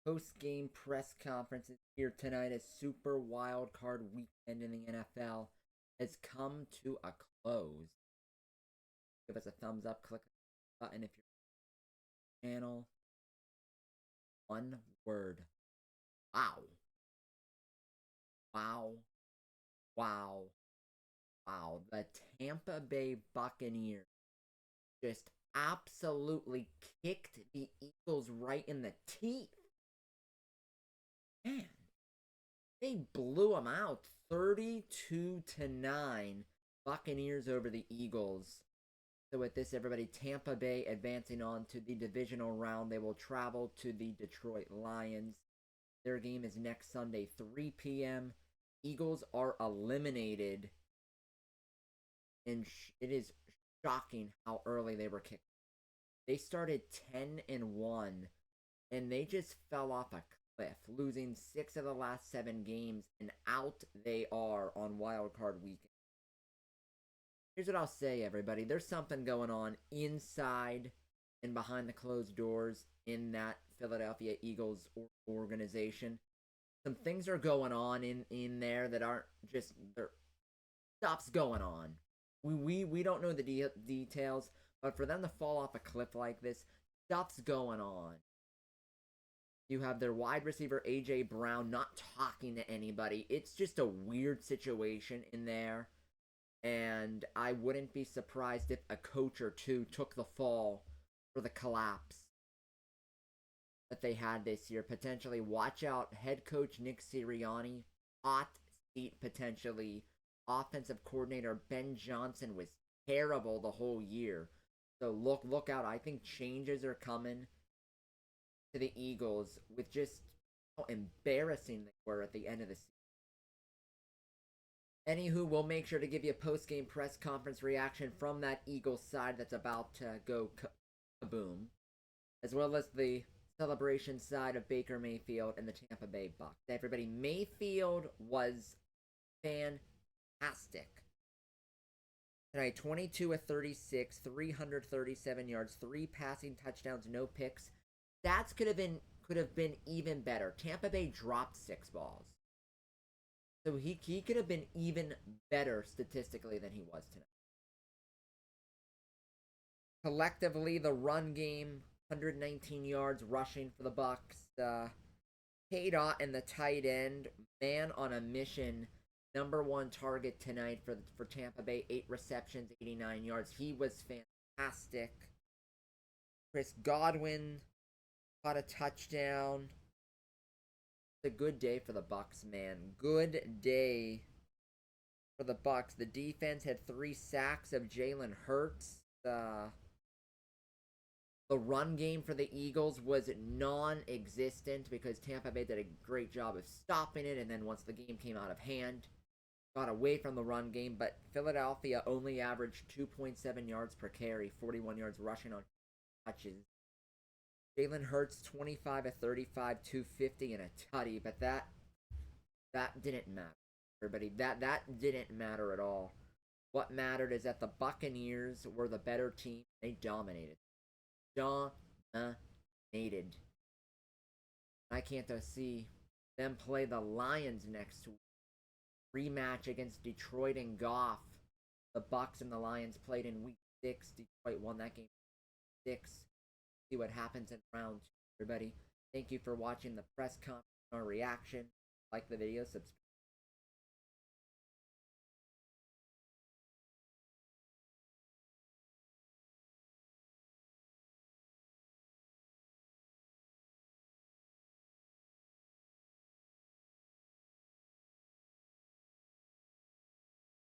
Post-game press conferences here tonight as Super Wild Card Weekend in the NFL has come to a close. Give us a thumbs up, click the button if you're on the channel. One word. Wow. Wow. Wow. Wow. The Tampa Bay Buccaneers just absolutely kicked the Eagles right in the teeth. Man, they blew them out 32-9. Buccaneers over the Eagles. So with this, everybody, Tampa Bay advancing on to the divisional round. They will travel to the Detroit Lions. Their game is next Sunday, 3 p.m. Eagles are eliminated. And it is shocking how early they were kicked. They started 10-1, and they just fell off a cliff, losing 6 of the last 7 games, and out they are on Wild Card Weekend. Here's what I'll say, everybody. There's something going on inside and behind the closed doors in that Philadelphia Eagles organization. Some things are going on in there that aren't just... Stuff's going on. We don't know the details, but for them to fall off a cliff like this, stuff's going on. You have their wide receiver, A.J. Brown, not talking to anybody. It's just a weird situation in there. And I wouldn't be surprised if a coach or two took the fall for the collapse that they had this year. Potentially, watch out, head coach Nick Sirianni, hot seat potentially. Offensive coordinator Ben Johnson was terrible the whole year. So look out. I think changes are coming to the Eagles with just how embarrassing they were at the end of the season. Anywho, we'll make sure to give you a post-game press conference reaction from that Eagles side that's about to go kaboom, as well as the celebration side of Baker Mayfield and the Tampa Bay Bucs. Everybody, Mayfield was fantastic tonight. 22 of 36, 337 yards, 3 passing touchdowns, no picks. Stats could have been even better. Tampa Bay dropped 6 balls. So he could have been even better statistically than he was tonight. Collectively, the run game, 119 yards rushing for the Bucs. K-Dot and the tight end, man on a mission. #1 target tonight for Tampa Bay. 8 receptions, 89 yards. He was fantastic. Chris Godwin caught a touchdown. It's a good day for the Bucs, man. Good day for the Bucs. The defense had 3 sacks of Jalen Hurts. The run game for the Eagles was non-existent because Tampa Bay did a great job of stopping it, and then once the game came out of hand, got away from the run game. But Philadelphia only averaged 2.7 yards per carry, 41 yards rushing on touches. Jalen Hurts, 25 of 35, 250 and a tutty, but that didn't matter, everybody. That didn't matter at all. What mattered is that the Buccaneers were the better team. They dominated. Dominated. I can't see them play the Lions next week. Rematch against Detroit and Goff. The Bucs and the Lions played in week 6. Detroit won that game 6. See what happens in round 2, everybody. Thank you for watching the press conference or reaction. Like the video, subscribe.